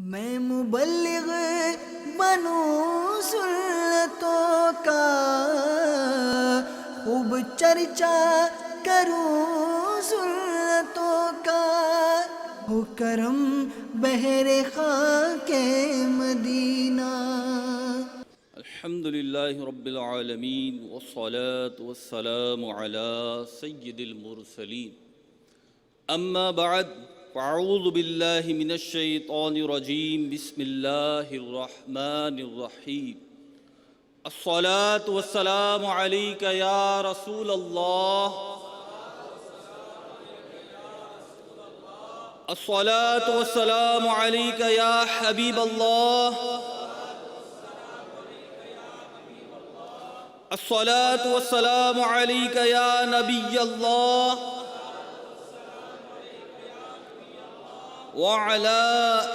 میں مبلغ بنوں سنتوں کا، خوب چرچا کروں سنتوں کا، ہو کرم بہر خاک مدینہ۔ الحمدللہ رب العالمین والصلاة والسلام علی سید المرسلین، اما بعد فاعوذ باللہ من الشیطان الرجیم، بسم اللہ الرحمن الرحیم۔ الصلاة والسلام علیک یا رسول اللہ، الصلاة والسلام علیک یا حبیب اللہ، الصلاة والسلام علیک یا نبی اللہ، وعلى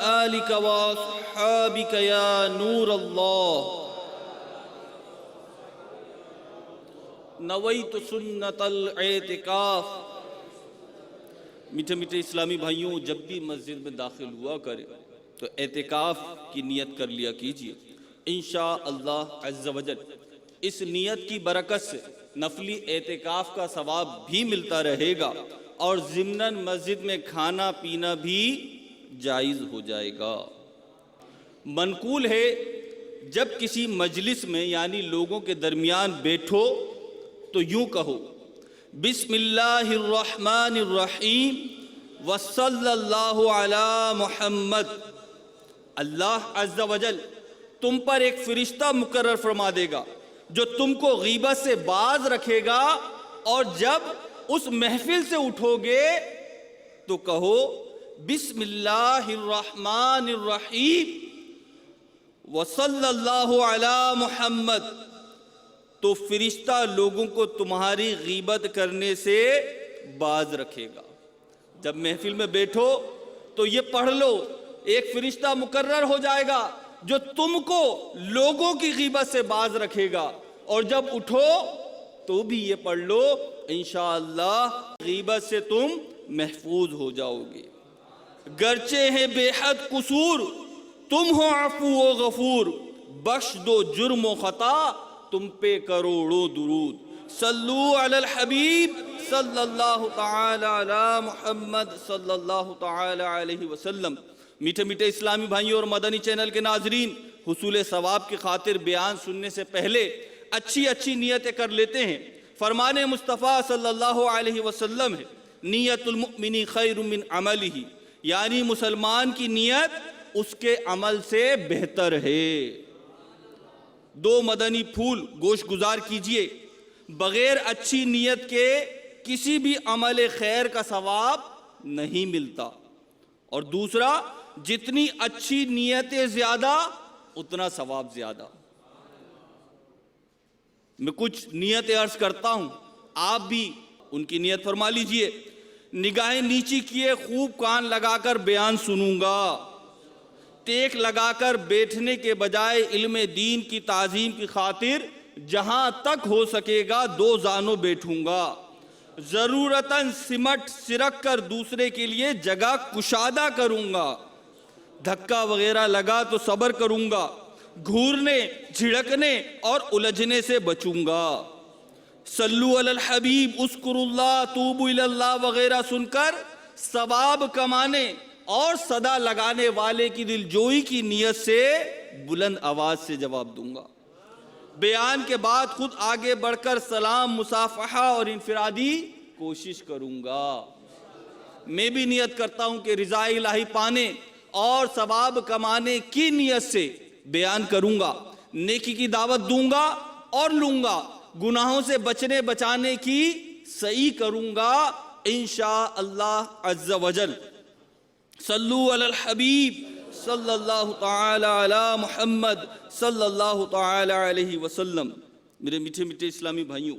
آلك وأصحابك يا نور الله۔ نویت سنت الاعتکاف۔ میٹھے میٹھے اسلامی بھائیوں، جب بھی مسجد میں داخل ہوا کرے تو اعتکاف کی نیت کر لیا کیجئے۔ انشاءاللہ عز و جل اس نیت کی برکت سے نفلی اعتکاف کا ثواب بھی ملتا رہے گا، اور ضمناً مسجد میں کھانا پینا بھی جائز ہو جائے گا۔ منقول ہے جب کسی مجلس میں یعنی لوگوں کے درمیان بیٹھو تو یوں کہو، بسم اللہ الرحمن الرحیم وصلی اللہ علی محمد۔ اللہ عز و جل تم پر ایک فرشتہ مقرر فرما دے گا جو تم کو غیبت سے باز رکھے گا، اور جب اس محفل سے اٹھو گے تو کہو بسم اللہ الرحمن الرحیم وصلی اللہ علی محمد، تو فرشتہ لوگوں کو تمہاری غیبت کرنے سے باز رکھے گا۔ جب محفل میں بیٹھو تو یہ پڑھ لو، ایک فرشتہ مقرر ہو جائے گا جو تم کو لوگوں کی غیبت سے باز رکھے گا، اور جب اٹھو تو بھی یہ پڑھ لو، انشاءاللہ غیبت سے تم محفوظ ہو جاؤ گے۔ گرچہ ہے بے حد قصور، تم ہو عفو و غفور، بخش دو جرم و خطا، تم پہ کروڑوں درود۔ صلو علی الحبیب صلی اللہ تعالی علی محمد صلی اللہ تعالی علیہ وسلم۔ میٹھے میٹھے اسلامی بھائیوں اور مدنی چینل کے ناظرین، حصول ثواب کی خاطر بیان سننے سے پہلے اچھی نیتیں کر لیتے ہیں۔ فرمان مصطفیٰ صلی اللہ علیہ وسلم ہے، نیت المؤمن خیر من عملہ، یعنی مسلمان کی نیت اس کے عمل سے بہتر ہے۔ دو مدنی پھول گوشت گزار کیجئے، بغیر اچھی نیت کے کسی بھی عمل خیر کا ثواب نہیں ملتا، اور دوسرا جتنی اچھی نیتیں زیادہ اتنا ثواب زیادہ۔ میں کچھ نیتیں عرض کرتا ہوں، آپ بھی ان کی نیت فرما لیجئے۔ نگاہیں نیچی کیے خوب کان لگا کر بیان سنوں گا، ٹیک لگا کر بیٹھنے کے بجائے علم دین کی تعظیم کی خاطر جہاں تک ہو سکے گا دو زانوں بیٹھوں گا، ضرورتاً سمٹ سرک کر دوسرے کے لیے جگہ کشادہ کروں گا، دھکا وغیرہ لگا تو صبر کروں گا، گھورنے جھڑکنے اور الجھنے سے بچوں گا۔ صلو علی الحبیب اذکر اللہ توبو الی اللہ وغیرہ سن کر ثواب کمانے اور صدا لگانے والے کی دلجوئی کی نیت سے بلند آواز سے جواب دوں گا۔ بیان کے بعد خود آگے بڑھ کر سلام، مصافحہ اور انفرادی کوشش کروں گا۔ میں بھی نیت کرتا ہوں کہ رضا الہی پانے اور ثواب کمانے کی نیت سے بیان کروں گا، نیکی کی دعوت دوں گا اور لوں گا، گناہوں سے بچنے بچانے کی سعی کروں گا انشاءاللہ عز و جل۔ صلو علی الحبیب صلی اللہ تعالی علی محمد صلی اللہ تعالی علیہ وسلم۔ میرے میٹھے میٹھے اسلامی بھائیوں،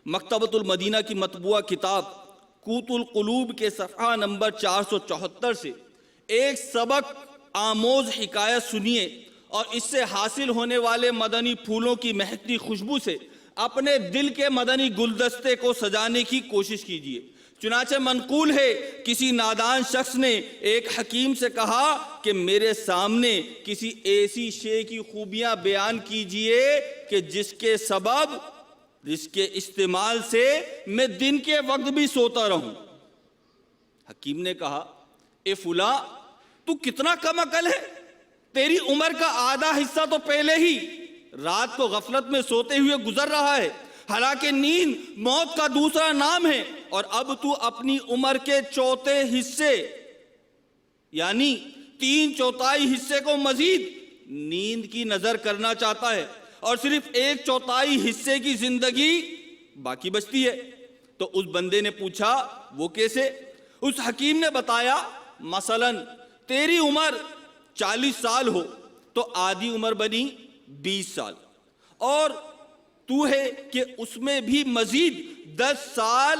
مکتبۃ المدینہ کی مطبوعہ کتاب قوت القلوب کے صفحہ نمبر 474 سے ایک سبق آموز حکایت سنیے، اور اس سے حاصل ہونے والے مدنی پھولوں کی مہکتی خوشبو سے اپنے دل کے مدنی گلدستے کو سجانے کی کوشش کیجیے، چنانچہ منقول ہے کسی نادان شخص نے ایک حکیم سے کہا کہ میرے سامنے کسی ایسی شے کی خوبیاں بیان کیجئے کہ جس کے سبب جس کے استعمال سے میں دن کے وقت بھی سوتا رہوں۔ حکیم نے کہا اے فلاں تو کتنا کم عقل ہے، تیری عمر کا آدھا حصہ تو پہلے ہی رات کو غفلت میں سوتے ہوئے گزر رہا ہے، حالانکہ نیند موت کا دوسرا نام ہے، اور اب تو اپنی عمر کے چوتھے حصے یعنی 3/4 حصے کو مزید نیند کی نظر کرنا چاہتا ہے، اور صرف 1/4 حصے کی زندگی باقی بچتی ہے۔ تو اس بندے نے پوچھا وہ کیسے؟ اس حکیم نے بتایا مثلاً تیری عمر 40 سال ہو تو آدھی عمر بنی 20 سال، اور تو ہے کہ اس میں بھی مزید 10 سال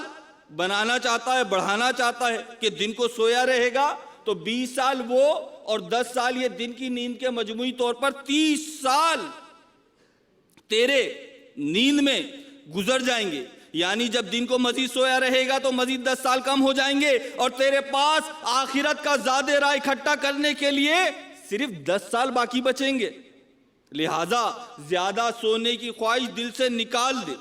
بنانا چاہتا ہے، بڑھانا چاہتا ہے کہ دن کو سویا رہے گا، تو 20 سال وہ اور 10 سال یہ دن کی نیند کے مجموعی طور پر 30 سال تیرے نیند میں گزر جائیں گے، یعنی جب دن کو مزید سویا رہے گا تو مزید 10 سال کم ہو جائیں گے، اور تیرے پاس آخرت کا زیادہ راہ اکٹھا کرنے کے لیے صرف 10 سال باقی بچیں گے۔ لہذا زیادہ سونے کی خواہش دل سے نکال دے۔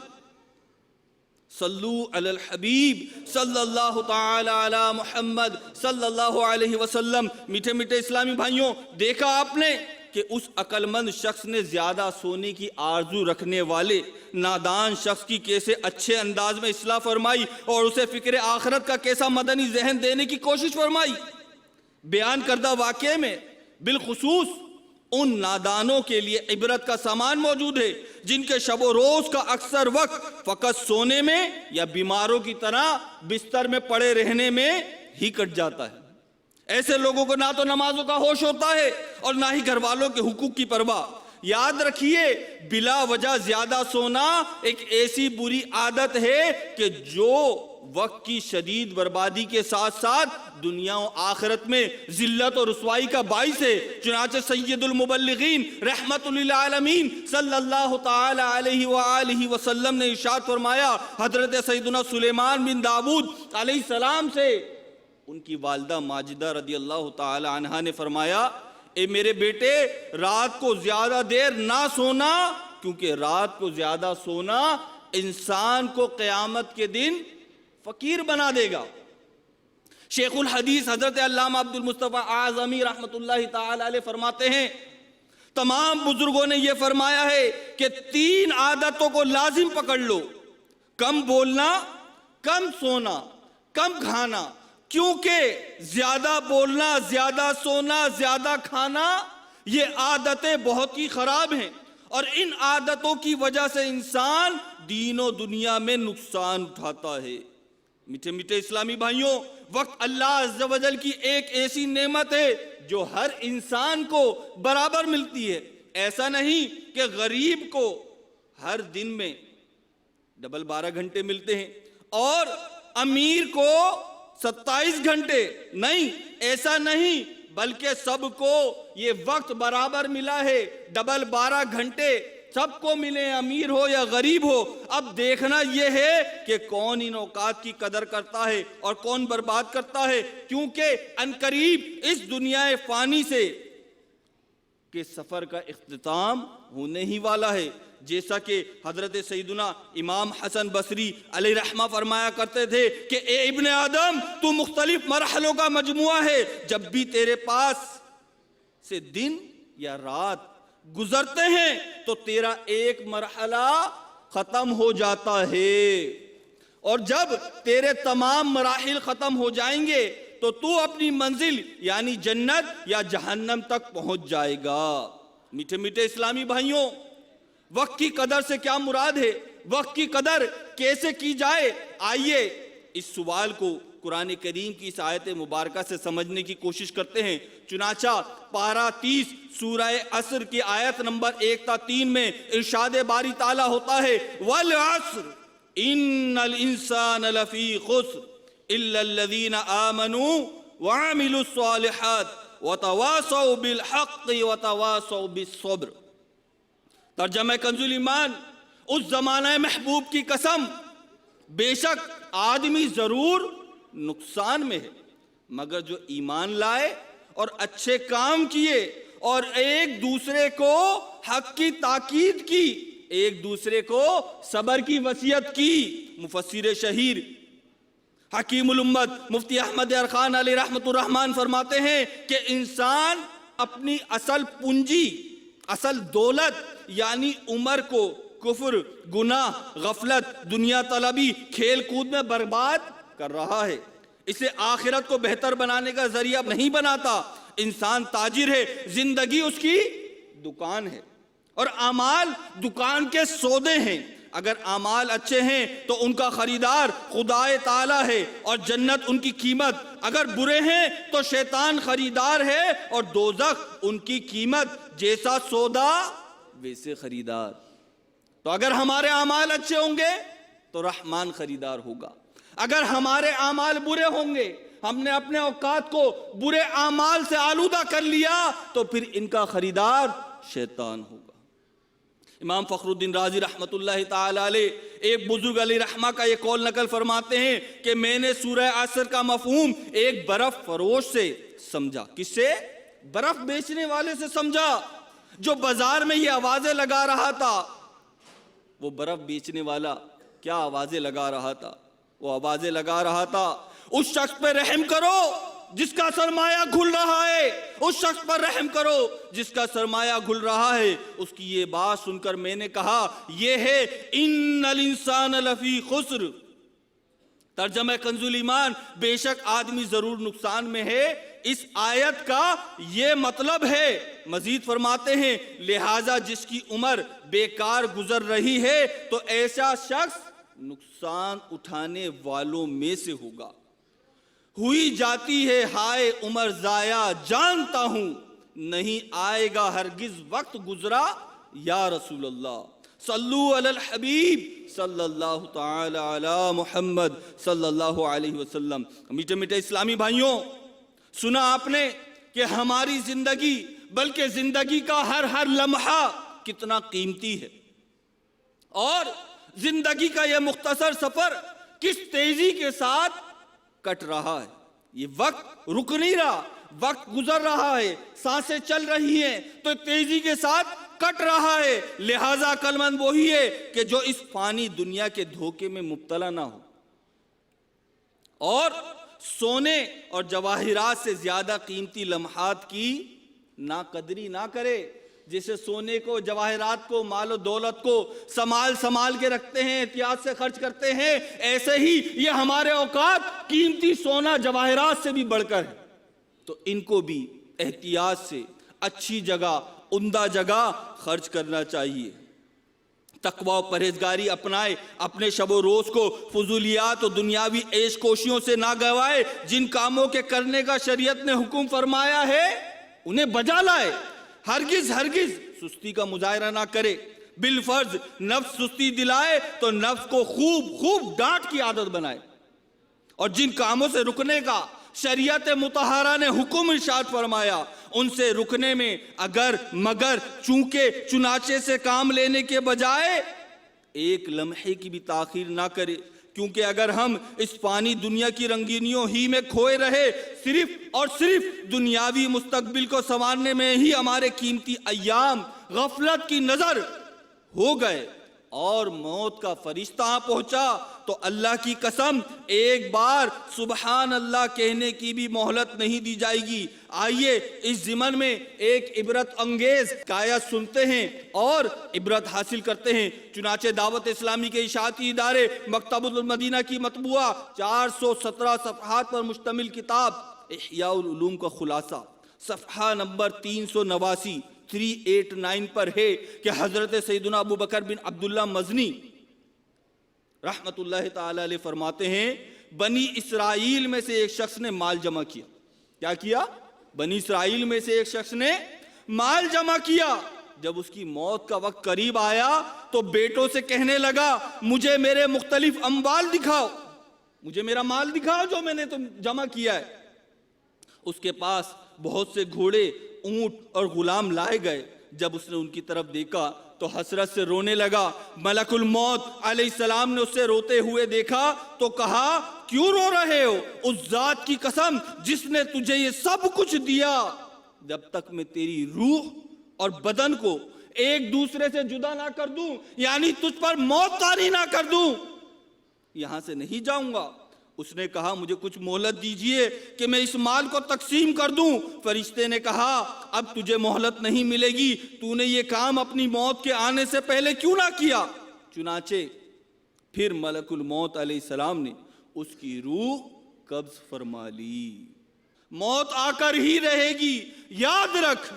صلو علی الحبیب صلی اللہ تعالی علی محمد صلی اللہ علیہ وسلم۔ میٹھے میٹھے اسلامی بھائیوں، دیکھا آپ نے کہ اس عقل مند شخص نے زیادہ سونے کی آرزو رکھنے والے نادان شخص کی کیسے اچھے انداز میں اصلاح فرمائی، اور اسے فکر آخرت کا کیسا مدنی ذہن دینے کی کوشش فرمائی۔ بیان کردہ واقعے میں بالخصوص ان نادانوں کے لیے عبرت کا سامان موجود ہے جن کے شب و روز کا اکثر وقت فقط سونے میں یا بیماروں کی طرح بستر میں پڑے رہنے میں ہی کٹ جاتا ہے۔ ایسے لوگوں کو نہ تو نمازوں کا ہوش ہوتا ہے اور نہ ہی گھر والوں کے حقوق کی پرواہ۔ یاد رکھیے بلا وجہ زیادہ سونا ایک ایسی بری عادت ہے کہ جو وقت کی شدید بربادی کے ساتھ ساتھ دنیا و آخرت میں ذلت و رسوائی کا باعث ہے۔ چنانچہ سید المبلغین رحمت للعالمین صلی اللہ تعالی علیہ وآلہ وسلم نے ارشاد فرمایا، حضرت سیدنا سلیمان بن داؤد علیہ السلام سے ان کی والدہ ماجدہ رضی اللہ تعالی عنہا نے فرمایا، اے میرے بیٹے رات کو زیادہ دیر نہ سونا، کیونکہ رات کو زیادہ سونا انسان کو قیامت کے دن فقیر بنا دے گا۔ شیخ الحدیث حضرت علامہ عبد المصطفیٰ اعظمی رحمت اللہ تعالی علیہ فرماتے ہیں، تمام بزرگوں نے یہ فرمایا ہے کہ 3 عادتوں کو لازم پکڑ لو: کم بولنا، کم سونا، کم کھانا، کیونکہ زیادہ بولنا، زیادہ سونا، زیادہ کھانا یہ عادتیں بہت ہی خراب ہیں، اور ان عادتوں کی وجہ سے انسان دین و دنیا میں نقصان اٹھاتا ہے۔ میٹھے میٹھے اسلامی بھائیوں، وقت اللہ عز و جل کی ایک ایسی نعمت ہے جو ہر انسان کو برابر ملتی ہے۔ ایسا نہیں کہ غریب کو ہر دن میں ڈبل 12 گھنٹے ملتے ہیں اور امیر کو 27 گھنٹے، نہیں، ایسا نہیں، بلکہ سب کو یہ وقت برابر ملا ہے، ڈبل 12 گھنٹے سب کو ملے، امیر ہو یا غریب ہو۔ اب دیکھنا یہ ہے کہ کون ان اوقات کی قدر کرتا ہے اور کون برباد کرتا ہے، کیونکہ عنقریب اس دنیا فانی سے کہ سفر کا اختتام ہونے ہی والا ہے۔ جیسا کہ حضرت سیدنا امام حسن بصری علیہ رحمہ فرمایا کرتے تھے کہ اے ابن آدم، تو مختلف مرحلوں کا مجموعہ ہے، جب بھی تیرے پاس سے دن یا رات گزرتے ہیں تو تیرا ایک مرحلہ ختم ہو جاتا ہے، اور جب تیرے تمام مراحل ختم ہو جائیں گے تو تو اپنی منزل یعنی جنت یا جہنم تک پہنچ جائے گا۔ میٹھے میٹھے اسلامی بھائیوں، وقت کی قدر سے کیا مراد ہے؟ وقت کی قدر کیسے کی جائے؟ آئیے اس سوال کو قرآن کریم کی اس آیت مبارکہ سے سمجھنے کی کوشش کرتے ہیں۔ چنانچہ پارہ 30 سورہ عصر کی آیت نمبر 1 تا 3 میں ارشاد باری تعالیٰ ہوتا ہے، وَالْعَصْرِ إِنَّ الْإِنسَانَ لَفِي خُسْرٍ إِلَّا الَّذِينَ آمَنُوا وَعَمِلُوا الصَّالِحَاتِ وَتَوَاصَوْا بِالْحَقِّ وَتَوَاصَوْا بِالصَّبْرِ۔ ترجمہ کنز ایمان، اس زمانہ محبوب کی قسم، بے شک آدمی ضرور نقصان میں ہے، مگر جو ایمان لائے اور اچھے کام کیے اور ایک دوسرے کو حق کی تاکید کی، ایک دوسرے کو صبر کی وصیت کی۔ مفسر شہیر حکیم الامت مفتی احمد یار خان علیہ رحمت الرحمن فرماتے ہیں کہ انسان اپنی اصل پونجی، اصل دولت یعنی عمر کو کفر، گناہ، غفلت، دنیا طلبی، کھیل کود میں برباد کر رہا ہے، اسے آخرت کو بہتر بنانے کا ذریعہ نہیں بناتا۔ انسان تاجر ہے، زندگی اس کی دکان ہے، اور اعمال دکان کے سودے ہیں۔ اگر اعمال اچھے ہیں تو ان کا خریدار خدائے تعالی ہے اور جنت ان کی قیمت، اگر برے ہیں تو شیطان خریدار ہے اور دوزخ ان کی قیمت، جیسا سودا ویسے خریدار۔ تو اگر ہمارے اعمال اچھے ہوں گے تو رحمان خریدار ہوگا، اگر ہمارے اعمال برے ہوں گے، ہم نے اپنے اوقات کو برے اعمال سے آلودہ کر لیا، تو پھر ان کا خریدار شیطان ہوگا۔ امام فخر الدین رازی رحمت اللہ تعالی علیہ ایک بزرگ علیہ رحمہ کا یہ قول نقل فرماتے ہیں کہ میں نے سورہ عصر کا مفہوم ایک برف فروش سے سمجھا۔ کس سے؟ برف بیچنے والے سے سمجھا، جو بازار میں یہ آوازیں لگا رہا تھا۔ وہ برف بیچنے والا کیا آوازیں لگا رہا تھا؟ وہ آوازیں لگا رہا تھا، اس شخص پہ رحم کرو جس کا سرمایہ گھل رہا ہے، اس شخص پر رحم کرو جس کا سرمایہ گھل رہا ہے۔ اس کی یہ بات سن کر میں نے کہا، یہ ہے ان الانسان لفی خسر۔ ترجمہ کنز الایمان، بے شک آدمی ضرور نقصان میں ہے۔ اس آیت کا یہ مطلب ہے، مزید فرماتے ہیں، لہٰذا جس کی عمر بیکار گزر رہی ہے تو ایسا شخص نقصان اٹھانے والوں میں سے ہوگا۔ ہوئی جاتی ہے ہائے عمر ضائع، جانتا ہوں نہیں آئے گا ہرگز وقت گزرا یا رسول اللہ۔ صلو علی الحبیب صلی اللہ تعالی علی محمد صلی اللہ علیہ وسلم۔ میٹھے میٹھے اسلامی بھائیوں، سنا آپ نے کہ ہماری زندگی بلکہ زندگی کا ہر لمحہ کتنا قیمتی ہے، اور زندگی کا یہ مختصر سفر کس تیزی کے ساتھ کٹ رہا ہے۔ یہ وقت رک نہیں رہا، وقت گزر رہا ہے، سانسیں چل رہی ہیں تو تیزی کے ساتھ کٹ رہا ہے۔ لہٰذا عقل مند وہی ہے کہ جو اس فانی دنیا کے دھوکے میں مبتلا نہ ہو اور سونے اور جواہرات سے زیادہ قیمتی لمحات کی ناقدری نہ کرے۔ جیسے سونے کو، جواہرات کو، مال و دولت کو سنبھال کے رکھتے ہیں، احتیاط سے خرچ کرتے ہیں، ایسے ہی یہ ہمارے اوقات قیمتی سونا جواہرات سے بھی بڑھ کر ہے، تو ان کو بھی احتیاط سے اچھی جگہ، عمدہ جگہ خرچ کرنا چاہیے۔ تقوی و پرہیزگاری اپنائے، اپنے شب و روز کو فضولیات و دنیاوی عیش کوشیوں سے نہ گوائے۔ جن کاموں کے کرنے کا شریعت نے حکم فرمایا ہے انہیں بجا لائے، ہرگز سستی کا مظاہرہ نہ کرے۔ بالفرض نفس سستی دلائے تو نفس کو خوب ڈانٹ کی عادت بنائے، اور جن کاموں سے رکنے کا شریعت مطہرہ نے حکم ارشاد فرمایا ان سے رکنے میں اگر مگر چونکہ چنانچہ سے کام لینے کے بجائے ایک لمحے کی بھی تاخیر نہ کرے، کیونکہ اگر ہم اس فانی دنیا کی رنگینیوں ہی میں کھوئے رہے، صرف دنیاوی مستقبل کو سنوارنے میں ہی ہمارے قیمتی ایام غفلت کی نظر ہو گئے اور موت کا فرشتہ پہنچا تو اللہ کی قسم ایک بار سبحان اللہ کہنے کی بھی مہلت نہیں دی جائے گی۔ آئیے اس ضمن میں ایک عبرت انگیز حکایت سنتے ہیں اور عبرت حاصل کرتے ہیں۔ چنانچہ دعوت اسلامی کے اشاعتی ادارے مکتب المدینہ کی مطبوعہ 417 صفحات پر مشتمل کتاب احیاء العلوم کا خلاصہ صفحہ نمبر 389 پر ہے کہ حضرت سیدنا ابو بکر بن عبداللہ مزنی رحمت اللہ تعالی علیہ فرماتے ہیں، بنی اسرائیل میں سے ایک شخص نے مال جمع کیا۔ کیا کیا؟ بنی اسرائیل میں سے ایک شخص نے مال جمع کیا۔ جب اس کی موت کا وقت قریب آیا تو بیٹوں سے کہنے لگا، مجھے میرے مختلف اموال دکھاؤ، مجھے میرا مال دکھاؤ جو میں نے تم جمع کیا ہے۔ اس کے پاس بہت سے گھوڑے، اونٹ اور غلام لائے گئے۔ جب اس نے ان کی طرف دیکھا تو حسرت سے رونے لگا۔ ملک الموت علیہ السلام نے اسے روتے ہوئے دیکھا تو کہا، کیوں رو رہے ہو؟ اس ذات کی قسم جس نے تجھے یہ سب کچھ دیا، جب تک میں تیری روح اور بدن کو ایک دوسرے سے جدا نہ کر دوں، یعنی تجھ پر موت طاری نہ کر دوں، یہاں سے نہیں جاؤں گا۔ اس نے کہا مجھے کچھ مہلت دیجئے کہ میں اس مال کو تقسیم کر دوں۔ فرشتے نے کہا اب تجھے مہلت نہیں ملے گی، تو نے یہ کام اپنی موت کے آنے سے پہلے کیوں نہ کیا؟ چنانچہ پھر ملک الموت علیہ السلام نے اس کی روح قبض فرما لی۔ موت آ کر ہی رہے گی، یاد رکھ،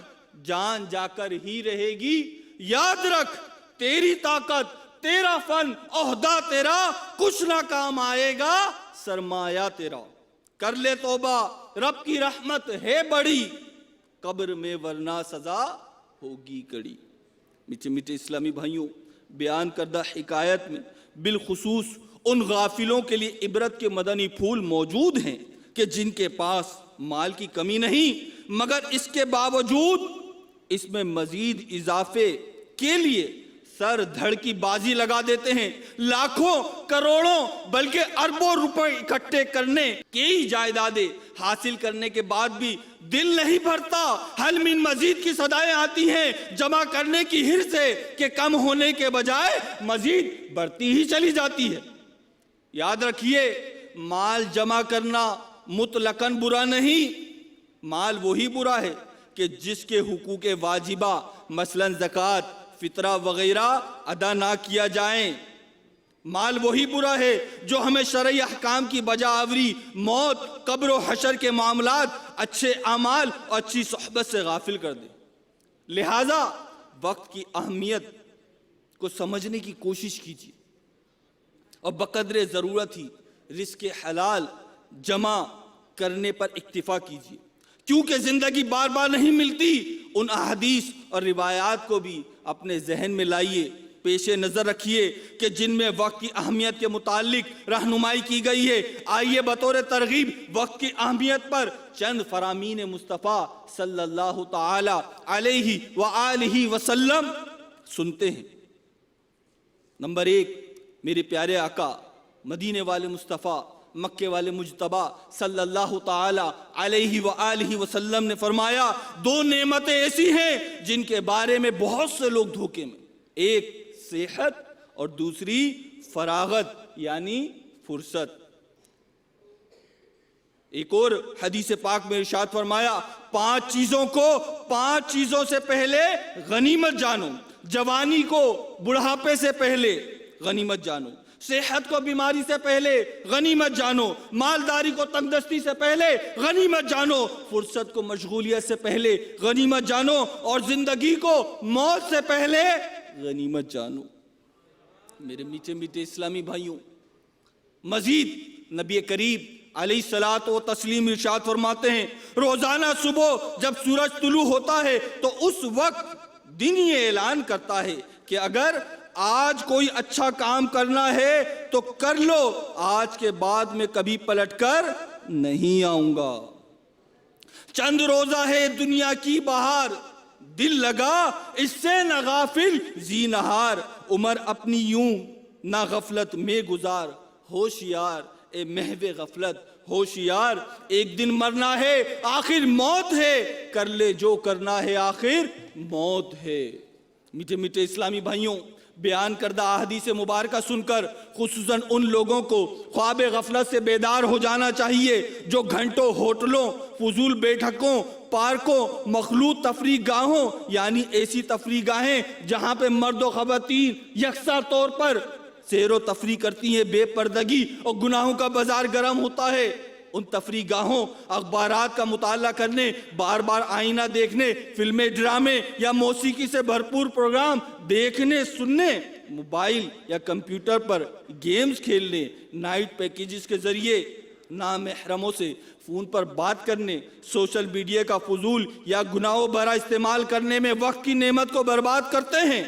جان جا کر ہی رہے گی، یاد رکھ، تیری طاقت، تیرا فن، عہدہ تیرا کچھ نہ کام آئے گا، سرمایہ تیرا۔ کر لے توبہ، رب کی رحمت ہے بڑی، قبر میں ورنہ سزا ہوگی کڑی۔ میٹھے میٹھے اسلامی بھائیوں، بیان کردہ حکایت میں بالخصوص ان غافلوں کے لیے عبرت کے مدنی پھول موجود ہیں کہ جن کے پاس مال کی کمی نہیں، مگر اس کے باوجود اس میں مزید اضافے کے لیے سر دھڑ کی بازی لگا دیتے ہیں، لاکھوں کروڑوں بلکہ اربوں روپے اکٹھے کرنے کی جائیدادیں حاصل کرنے کے بعد بھی دل نہیں بھرتا، حل من مزید کی صدائیں آتی ہیں جمع کرنے کی حرص سے کہ کم ہونے کے بجائے مزید بڑھتی ہی چلی جاتی ہے۔ یاد رکھیے، مال جمع کرنا مطلقاً برا نہیں، مال وہی برا ہے کہ جس کے حقوق واجبہ مثلاً زکوٰۃ، فطرہ وغیرہ ادا نہ کیا جائیں۔ مال وہی برا ہے جو ہمیں شرعی احکام کی بجا آوری، موت، قبر و حشر کے معاملات، اچھے اعمال اور اچھی صحبت سے غافل کر دے۔ لہٰذا وقت کی اہمیت کو سمجھنے کی کوشش کیجیے اور بقدر ضرورت ہی رزق حلال جمع کرنے پر اکتفا کیجیے، کیونکہ زندگی بار بار نہیں ملتی۔ ان احادیث اور روایات کو بھی اپنے ذہن میں لائیے، پیش نظر رکھیے کہ جن میں وقت کی اہمیت کے متعلق رہنمائی کی گئی ہے۔ آئیے بطور ترغیب وقت کی اہمیت پر چند فرامین مصطفیٰ صلی اللہ تعالی علیہ وآلہ وسلم سنتے ہیں۔ نمبر 1، میرے پیارے آقا مدینے والے مصطفیٰ مکے والے مجتبی صلی اللہ تعالی علیہ وآلہ وسلم نے فرمایا، دو نعمتیں ایسی ہیں جن کے بارے میں بہت سے لوگ دھوکے میں، ایک صحت اور دوسری فراغت یعنی فرصت۔ ایک اور حدیث پاک میں ارشاد فرمایا، 5 چیزوں کو 5 چیزوں سے پہلے غنیمت جانو، جوانی کو بڑھاپے سے پہلے غنیمت جانو، صحت کو بیماری سے پہلے غنیمت جانو، مالداری کو تنگدستی سے پہلے غنیمت جانو، فرصت کو مشغولیت سے پہلے غنیمت جانو، اور زندگی کو موت سے پہلے غنیمت جانو۔ میرے میٹھے میٹھے اسلامی بھائیوں، مزید نبی کریم علیہ الصلاۃ والتسلیم ارشاد فرماتے ہیں، روزانہ صبح جب سورج طلوع ہوتا ہے تو اس وقت دن یہ اعلان کرتا ہے کہ اگر آج کوئی اچھا کام کرنا ہے تو کر لو، آج کے بعد میں کبھی پلٹ کر نہیں آؤں گا۔ چند روزہ ہے دنیا کی بہار، دل لگا اس سے نہ غافل زی نہار، عمر اپنی یوں نہ غفلت میں گزار، ہوشیار اے محو غفلت ہوشیار، ایک دن مرنا ہے آخر موت ہے، کر لے جو کرنا ہے آخر موت ہے۔ میٹھے میٹھے اسلامی بھائیوں، بیان کردہ احادیث مبارکہ سن کر خصوصاً ان لوگوں کو خواب غفلت سے بیدار ہو جانا چاہیے جو گھنٹوں ہوٹلوں، فضول بیٹھکوں، پارکوں، مخلوط تفریح گاہوں یعنی ایسی تفریح گاہیں جہاں پہ مرد و خواتین یکساں طور پر سیر و تفریح کرتی ہیں، بے پردگی اور گناہوں کا بازار گرم ہوتا ہے، ان تفریح گاہوں، اخبارات کا مطالعہ کرنے، بار بار آئینہ دیکھنے، فلمیں، ڈرامے یا موسیقی سے بھرپور پروگرام دیکھنے سننے، موبائل یا کمپیوٹر پر گیمز کھیلنے، نائٹ پیکیجز کے ذریعے نامحرموں سے فون پر بات کرنے، سوشل میڈیا کا فضول یا گناہوں بھرا استعمال کرنے میں وقت کی نعمت کو برباد کرتے ہیں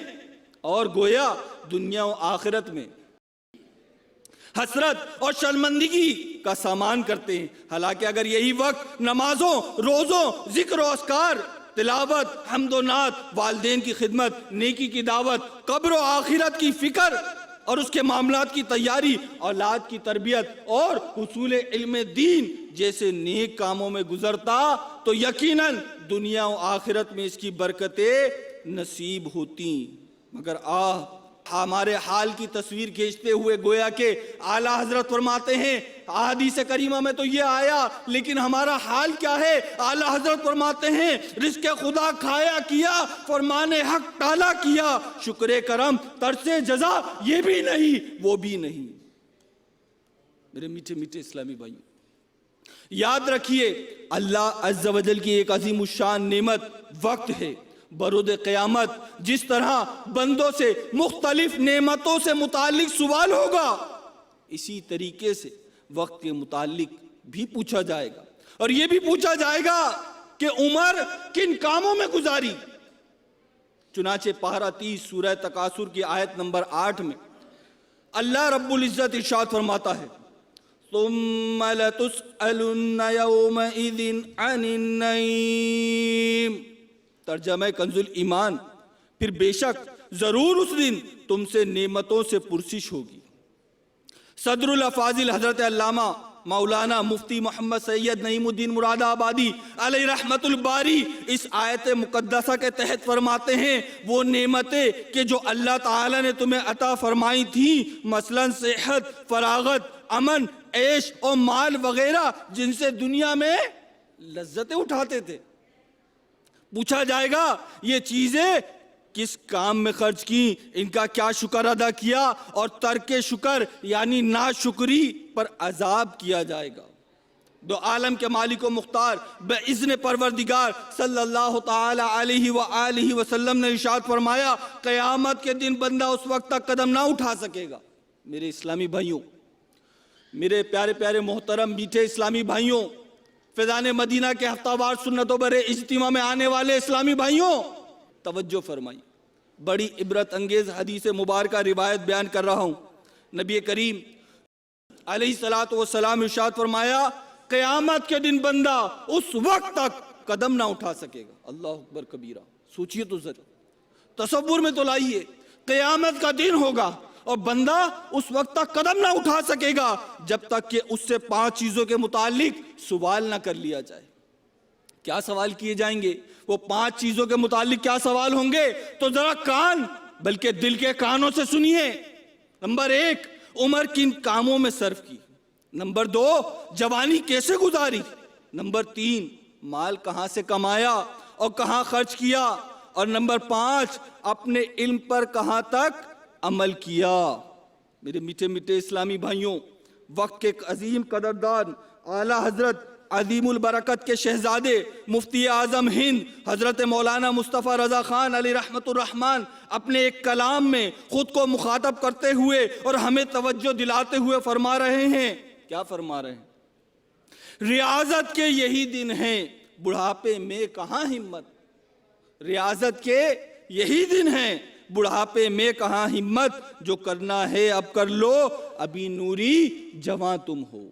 اور گویا دنیا و آخرت میں حسرت اور شرمندگی کا سامان کرتے ہیں۔ حالانکہ اگر یہی وقت نمازوں، روزوں، ذکر و اذکار، تلاوت، حمد و نعت، والدین کی خدمت، نیکی کی دعوت، قبر و آخرت کی فکر، اور اس کے معاملات کی تیاری، اولاد کی تربیت اور حصول علم دین جیسے نیک کاموں میں گزرتا تو یقیناً دنیا و آخرت میں اس کی برکتیں نصیب ہوتی۔ مگر ہمارے حال کی تصویر کھینچتے ہوئے گویا کہ اعلیٰ حضرت فرماتے ہیں احادیث کریمہ میں تو یہ آیا، لیکن ہمارا حال کیا ہے؟ اعلیٰ حضرت فرماتے ہیں رزق خدا کھایا کیا، فرمان حق ٹالا کیا، شکر کرم ترس جزا یہ بھی نہیں وہ بھی نہیں۔ میرے میٹھے میٹھے اسلامی بھائیوں، یاد رکھیے اللہ عز و جل کی ایک عظیم الشان نعمت وقت ہے۔ برود قیامت جس طرح بندوں سے مختلف نعمتوں سے متعلق سوال ہوگا، اسی طریقے سے وقت کے متعلق بھی پوچھا جائے گا، اور یہ بھی پوچھا جائے گا کہ عمر کن کاموں میں گزاری۔ چنانچہ پارہ 30 سورہ تکاثر کی آیت نمبر 8 میں اللہ رب العزت ارشاد فرماتا ہے ثم لتسألن يومئذ عن النعیم، ترجمہ کنز الایمان، پھر بے شک ضرور اس دن تم سے نعمتوں سے پرسش ہوگی۔ صدر الافاضل حضرت علامہ مولانا مفتی محمد سید نعیم الدین مراد آبادی علیہ رحمت الباری اس آیت مقدسہ کے تحت فرماتے ہیں وہ نعمتیں کہ جو اللہ تعالی نے تمہیں عطا فرمائی تھیں، مثلا صحت، فراغت، امن، عیش اور مال وغیرہ، جن سے دنیا میں لذتیں اٹھاتے تھے، پوچھا جائے گا یہ چیزیں کس کام میں خرچ کی، ان کا کیا شکر ادا کیا، اور ترک شکر یعنی ناشکری پر عذاب کیا جائے گا۔ دو عالم کے مالک و مختار باذن پروردگار صلی اللہ تعالی علیہ وآلہ وسلم نے ارشاد فرمایا قیامت کے دن بندہ اس وقت تک قدم نہ اٹھا سکے گا۔ میرے اسلامی بھائیوں، میرے پیارے پیارے محترم میٹھے اسلامی بھائیوں، فیضان مدینہ کے ہفتہ وار سنتوں بر اجتماع میں آنے والے اسلامی بھائیوں، توجہ فرمائی، بڑی عبرت انگیز حدیث مبارکہ روایت بیان کر رہا ہوں۔ نبی کریم علیہ السلام ارشاد فرمایا قیامت کے دن بندہ اس وقت تک قدم نہ اٹھا سکے گا۔ اللہ اکبر کبیرہ، سوچئے تو ذرا، تصور میں تو لائیے، قیامت کا دن ہوگا اور بندہ اس وقت تک قدم نہ اٹھا سکے گا جب تک کہ اس سے 5 چیزوں کے متعلق سوال نہ کر لیا جائے۔ کیا سوال کیے جائیں گے؟ وہ 5 چیزوں کے متعلق کیا سوال ہوں گے؟ تو ذرا کان بلکہ دل کے کانوں سے سنیے۔ نمبر 1، عمر کن کاموں میں صرف کی۔ نمبر 2، جوانی کیسے گزاری۔ نمبر 3، مال کہاں سے کمایا اور کہاں خرچ کیا۔ اور نمبر 5، اپنے علم پر کہاں تک عمل کیا۔ میرے میٹھے میٹھے اسلامی بھائیوں، وقت کے عظیم قدردان اعلیٰ حضرت عظیم البرکت کے شہزادے مفتی اعظم ہند حضرت مولانا مصطفیٰ رضا خان علیہ رحمت الرحمن اپنے ایک کلام میں خود کو مخاطب کرتے ہوئے اور ہمیں توجہ دلاتے ہوئے فرما رہے ہیں، کیا فرما رہے ہیں؟ ریاضت کے یہی دن ہیں، بڑھاپے میں کہاں ہمت۔ ریاضت کے یہی دن ہیں، بڑھاپے میں کہاں ہمت، جو کرنا ہے اب کر لو، ابھی نوری جوان تم ہو۔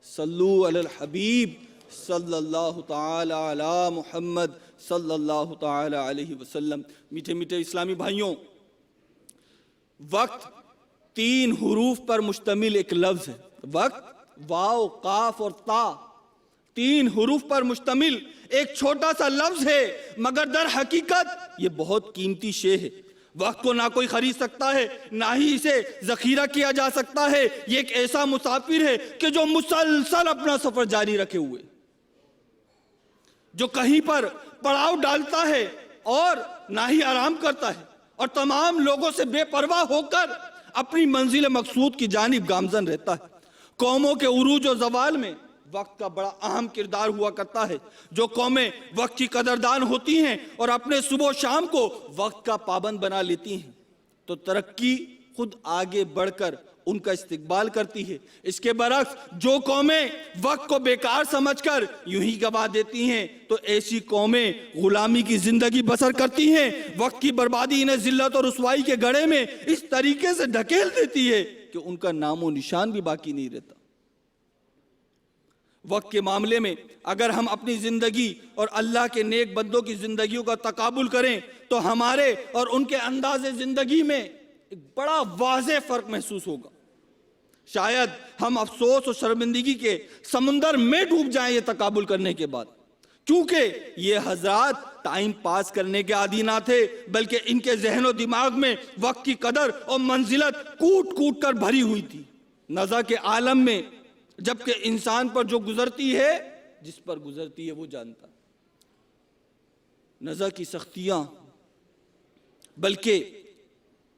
صلو علی الحبیب صلی اللہ تعالی علی محمد صلی اللہ تعالی علیہ وسلم۔ میٹھے میٹھے اسلامی بھائیوں، وقت 3 حروف پر مشتمل ایک لفظ ہے۔ وقت واو، قاف اور تا، 3 حروف پر مشتمل ایک چھوٹا سا لفظ ہے، مگر در حقیقت یہ بہت قیمتی شے ہے۔ وقت کو نہ کوئی خرید سکتا ہے، نہ ہی اسے ذخیرہ کیا جا سکتا ہے۔ یہ ایک ایسا مسافر ہے کہ جو مسلسل اپنا سفر جاری رکھے ہوئے، جو کہیں پر پڑاؤ ڈالتا ہے اور نہ ہی آرام کرتا ہے، اور تمام لوگوں سے بے پرواہ ہو کر اپنی منزل مقصود کی جانب گامزن رہتا ہے۔ قوموں کے عروج و زوال میں وقت کا بڑا اہم کردار ہوا کرتا ہے۔ جو قومیں وقت کی قدردان ہوتی ہیں اور اپنے صبح و شام کو وقت کا پابند بنا لیتی ہیں تو ترقی خود آگے بڑھ کر ان کا استقبال کرتی ہے۔ اس کے برعکس جو قومیں وقت کو بیکار سمجھ کر یوں ہی گوا دیتی ہیں تو ایسی قومیں غلامی کی زندگی بسر کرتی ہیں۔ وقت کی بربادی انہیں ذلت اور رسوائی کے گڑھے میں اس طریقے سے ڈھکیل دیتی ہے کہ ان کا نام و نشان بھی باقی نہیں رہتا۔ وقت کے معاملے میں اگر ہم اپنی زندگی اور اللہ کے نیک بندوں کی زندگیوں کا تقابل کریں تو ہمارے اور ان کے انداز زندگی میں ایک بڑا واضح فرق محسوس ہوگا. شاید ہم افسوس اور شرمندگی کے سمندر میں ڈوب جائیں یہ تقابل کرنے کے بعد، کیونکہ یہ حضرات ٹائم پاس کرنے کے عادی نہ تھے، بلکہ ان کے ذہن و دماغ میں وقت کی قدر اور منزلت کوٹ کوٹ کر بھری ہوئی تھی. نزا کے عالم میں جبکہ انسان پر جو گزرتی ہے، جس پر گزرتی ہے وہ جانتا. نزا کی سختیاں، بلکہ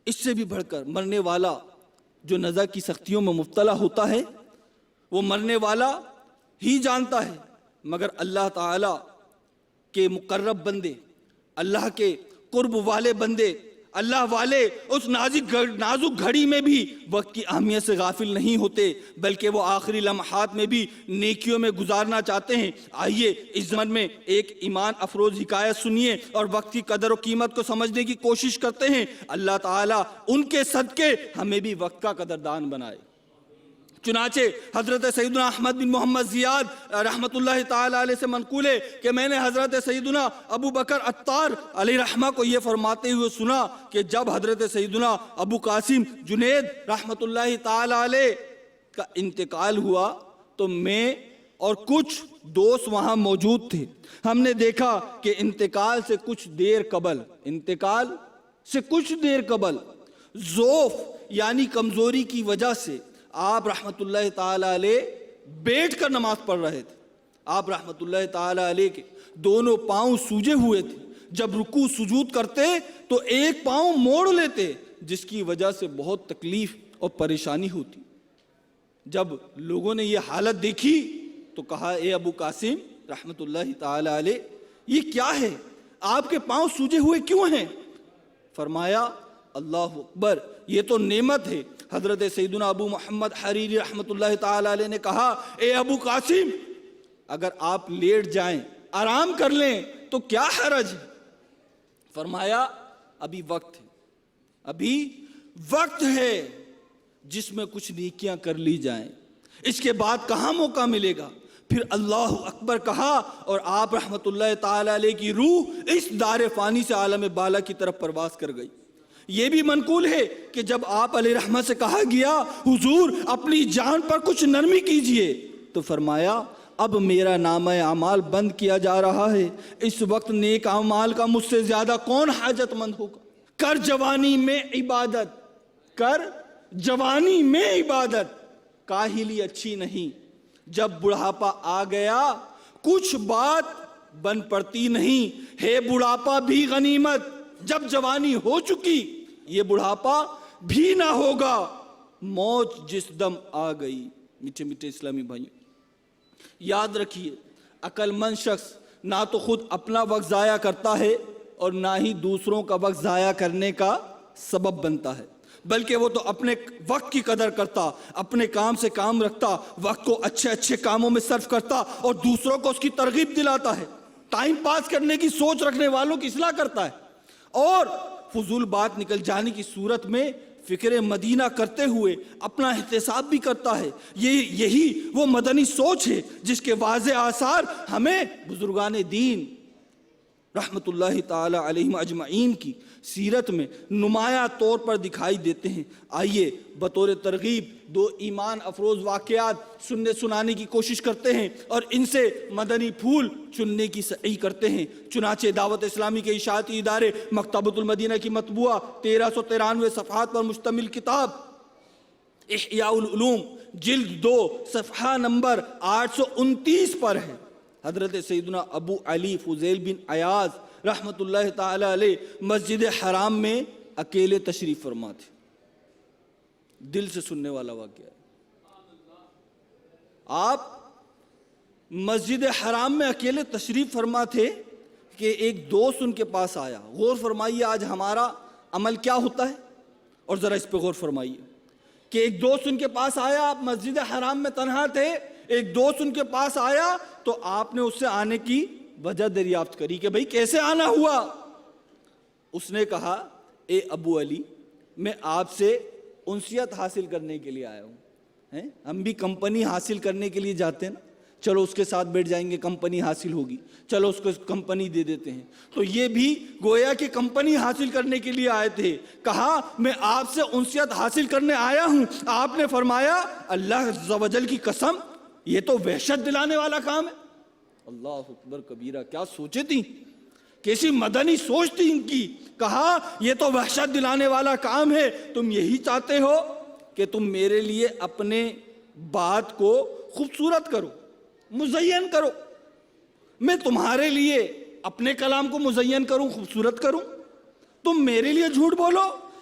اس سے بھی بڑھ کر مرنے والا جو نزا کی سختیوں میں مبتلا ہوتا ہے وہ مرنے والا ہی جانتا ہے. مگر اللہ تعالیٰ کے مقرب بندے، اللہ کے قرب والے بندے، اللہ والے اس نازک گھڑی میں بھی وقت کی اہمیت سے غافل نہیں ہوتے، بلکہ وہ آخری لمحات میں بھی نیکیوں میں گزارنا چاہتے ہیں. آئیے اس زمن میں ایک ایمان افروز حکایت سنیے اور وقت کی قدر و قیمت کو سمجھنے کی کوشش کرتے ہیں. اللہ تعالیٰ ان کے صدقے ہمیں بھی وقت کا قدردان بنائے. چنانچہ حضرت سیدنا احمد بن محمد زیاد رحمت اللہ تعالی علیہ سے منقول ہے کہ میں نے حضرت سیدنا ابو بکر عطار علیہ رحمہ کو یہ فرماتے ہوئے سنا کہ جب حضرت سیدنا ابو قاسم جنید رحمت اللہ تعالی علیہ کا انتقال ہوا تو میں اور کچھ دوست وہاں موجود تھے. ہم نے دیکھا کہ انتقال سے کچھ دیر قبل ضعف یعنی کمزوری کی وجہ سے آپ رحمت اللہ تعالی علیہ بیٹھ کر نماز پڑھ رہے تھے. آپ رحمت اللہ تعالی علیہ کے دونوں پاؤں سوجے ہوئے تھے. جب رکوع سجود کرتے تو ایک پاؤں موڑ لیتے، جس کی وجہ سے بہت تکلیف اور پریشانی ہوتی. جب لوگوں نے یہ حالت دیکھی تو کہا اے ابو قاسم رحمت اللہ تعالی علیہ، یہ کیا ہے؟ آپ کے پاؤں سوجے ہوئے کیوں ہیں؟ فرمایا اللہ اکبر، یہ تو نعمت ہے. حضرت سیدنا ابو محمد حریری رحمت اللہ تعالی علیہ نے کہا اے ابو قاسم، اگر آپ لیٹ جائیں، آرام کر لیں تو کیا حرج ہے؟ فرمایا ابھی وقت ہے جس میں کچھ نیکیاں کر لی جائیں، اس کے بعد کہاں موقع ملے گا. پھر اللہ اکبر کہا اور آپ رحمت اللہ تعالی علیہ کی روح اس دار فانی سے عالم بالا کی طرف پرواز کر گئی. یہ بھی منقول ہے کہ جب آپ علیہ رحمہ سے کہا گیا حضور اپنی جان پر کچھ نرمی کیجئے، تو فرمایا اب میرا نامہ اعمال بند کیا جا رہا ہے، اس وقت نیک اعمال کا مجھ سے زیادہ کون حاجت مند ہوگا. کر جوانی میں عبادت کاہلی اچھی نہیں، جب بڑھاپا آ گیا کچھ بات بن پڑتی نہیں، ہے بڑھاپا بھی غنیمت، جب جوانی ہو چکی یہ بڑھاپا بھی نہ ہوگا، موت جس دم آ گئی. میٹھے میٹھے اسلامی بھائیوں، یاد رکھیے عقل مند شخص نہ تو خود اپنا وقت ضائع کرتا ہے اور نہ ہی دوسروں کا وقت ضائع کرنے کا سبب بنتا ہے، بلکہ وہ تو اپنے وقت کی قدر کرتا، اپنے کام سے کام رکھتا، وقت کو اچھے کاموں میں صرف کرتا اور دوسروں کو اس کی ترغیب دلاتا ہے. ٹائم پاس کرنے کی سوچ رکھنے والوں کی اصلاح کرتا ہے اور فضول بات نکل جانے کی صورت میں فکر مدینہ کرتے ہوئے اپنا احتساب بھی کرتا ہے. یہی وہ مدنی سوچ ہے جس کے واضح آثار ہمیں بزرگان دین رحمت اللہ تعالی علیہم اجمعین کی سیرت میں نمایاں طور پر دکھائی دیتے ہیں. آئیے بطور ترغیب دو ایمان افروز واقعات سنانے کی کوشش کرتے ہیں اور ان سے مدنی پھول چننے کی سعی کرتے ہیں. چنانچہ دعوت اسلامی کے اشاعتی ادارے مکتبۃ المدینہ کی مطبوعہ 1393 صفحات پر مشتمل کتاب احیاء العلوم جلد 2 صفحہ نمبر 829 پر ہے. حضرت سیدنا ابو علی فضیل بن عیاض رحمت اللہ تعالی علیہ مسجد حرام میں اکیلے تشریف فرما تھے. دل سے سننے والا واقعہ ہے. آپ مسجد حرام میں اکیلے تشریف فرما تھے کہ ایک دوست ان کے پاس آیا. غور فرمائیے آج ہمارا عمل کیا ہوتا ہے اور ذرا اس پہ غور فرمائیے کہ ایک دوست ان کے پاس آیا، آپ مسجد حرام میں تنہا تھے، ایک دوست ان کے پاس آیا تو آپ نے اس سے آنے کی وجہ دریافت کری کہ بھئی کیسے آنا ہوا. اس نے کہا اے ابو علی، میں آپ سے انسیت حاصل کرنے کے لیے آیا ہوں. ہم بھی کمپنی حاصل کرنے کے لیے جاتے ہیں نا، چلو اس کے ساتھ بیٹھ جائیں گے، کمپنی حاصل ہوگی، چلو اس کو کمپنی دے دیتے ہیں۔ تو یہ بھی گویا کہ کمپنی حاصل کرنے کے لیے آئے تھے۔ کہا میں آپ سے انسیت حاصل کرنے آیا ہوں۔ آپ نے فرمایا اللہ عز و جل کی قسم یہ تو وحشت دلانے والا کام ہے۔ اللہ اکبر کبیرہ، کیا سوچے تھی، کیسی مدنی سوچ تھی ان کی۔ کہا یہ تو وحشت دلانے والا کام ہے، تم یہی چاہتے ہو کہ تم میرے لیے اپنے بات کو خوبصورت کرو، مزین کرو، میں تمہارے لیے اپنے کلام کو مزین کروں، خوبصورت کروں، تم میرے لیے جھوٹ بولو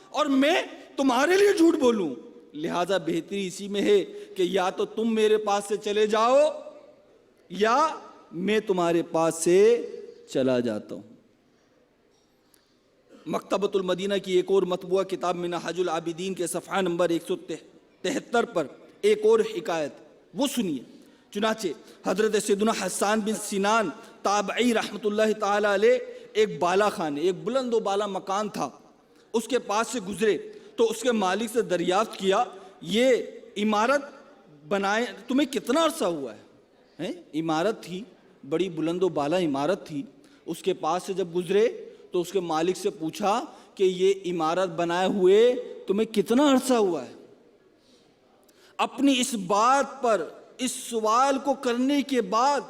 اور میں تمہارے لیے جھوٹ بولوں۔ لہذا بہتری اسی میں ہے کہ یا تو تم میرے پاس سے چلے جاؤ یا میں تمہارے پاس سے چلا جاتا ہوں۔ مکتبۃ المدینہ کی ایک اور مطبوعہ کتاب منہاج العابدین کے صفحہ نمبر 173 پر ایک اور حکایت وہ سنیے۔ چنانچہ حضرت سیدنا حسان بن سنان تابعی رحمۃ اللہ تعالی علیہ ایک بالا خانے، ایک بلند و بالا مکان تھا، اس کے پاس سے گزرے تو اس کے مالک سے دریافت کیا یہ عمارت بنائے تمہیں کتنا عرصہ ہوا ہے؟ عمارت تھی، بڑی بلند و بالا عمارت تھی۔ اس کے پاس سے جب گزرے تو اس کے مالک سے پوچھا کہ یہ عمارت بنائے ہوئے تمہیں کتنا عرصہ ہوا ہے؟ اپنی اس بات پر، اس سوال کو کرنے کے بعد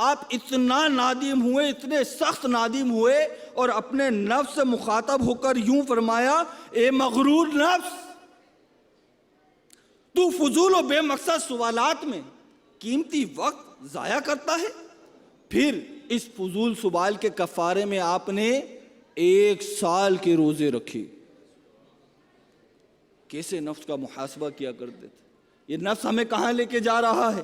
آپ اتنا نادم ہوئے، اتنے سخت نادم ہوئے اور اپنے نفس سے مخاطب ہو کر یوں فرمایا، اے مغرور نفس، تو فضول و بے مقصد سوالات میں قیمتی وقت ضائع کرتا ہے۔ پھر اس فضول سوال کے کفارے میں آپ نے 1 سال کے روزے رکھے۔ کیسے نفس کا محاسبہ کیا کرتے تھے، یہ نفس ہمیں کہاں لے کے جا رہا ہے؟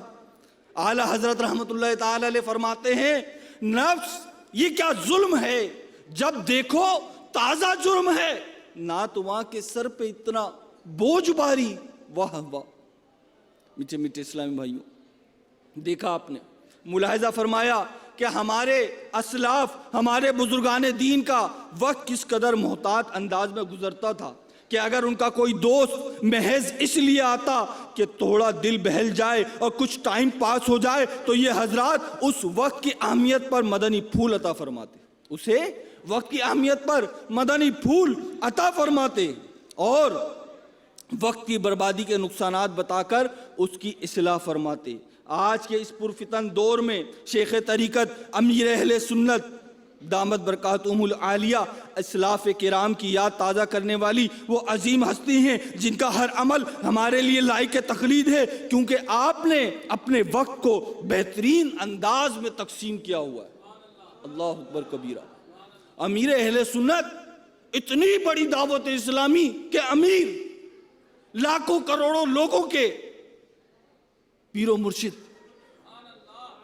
اعلیٰ حضرت رحمت اللہ تعالی علیہ فرماتے ہیں نفس یہ کیا ظلم ہے، جب دیکھو تازہ جرم ہے، نہ تو وہاں کے سر پہ اتنا بوجھ باری۔ واہ واہ میٹھے میٹھے اسلامی بھائیوں، دیکھا آپ نے، ملاحظہ فرمایا کہ ہمارے اسلاف، ہمارے بزرگان دین کا وقت کس قدر محتاط انداز میں گزرتا تھا کہ اگر ان کا کوئی دوست محض اس لیے آتا کہ تھوڑا دل بہل جائے اور کچھ ٹائم پاس ہو جائے تو یہ حضرات اس وقت کی اہمیت پر مدنی پھول عطا فرماتے، اسے وقت کی اہمیت پر مدنی پھول عطا فرماتے اور وقت کی بربادی کے نقصانات بتا کر اس کی اصلاح فرماتے۔ آج کے اس پرفتن دور میں شیخ طریقت امیر اہل سنت دامت برکاتہم العالیہ اسلاف کرام کی یاد تازہ کرنے والی وہ عظیم ہستی ہیں جن کا ہر عمل ہمارے لیے لائق تقلید ہے، کیونکہ آپ نے اپنے وقت کو بہترین انداز میں تقسیم کیا ہوا ہے۔ اللہ اکبر کبیرہ۔ امیر اہل سنت اتنی بڑی دعوت اسلامی کہ امیر لاکھوں کروڑوں لوگوں کے پیر و مرشد،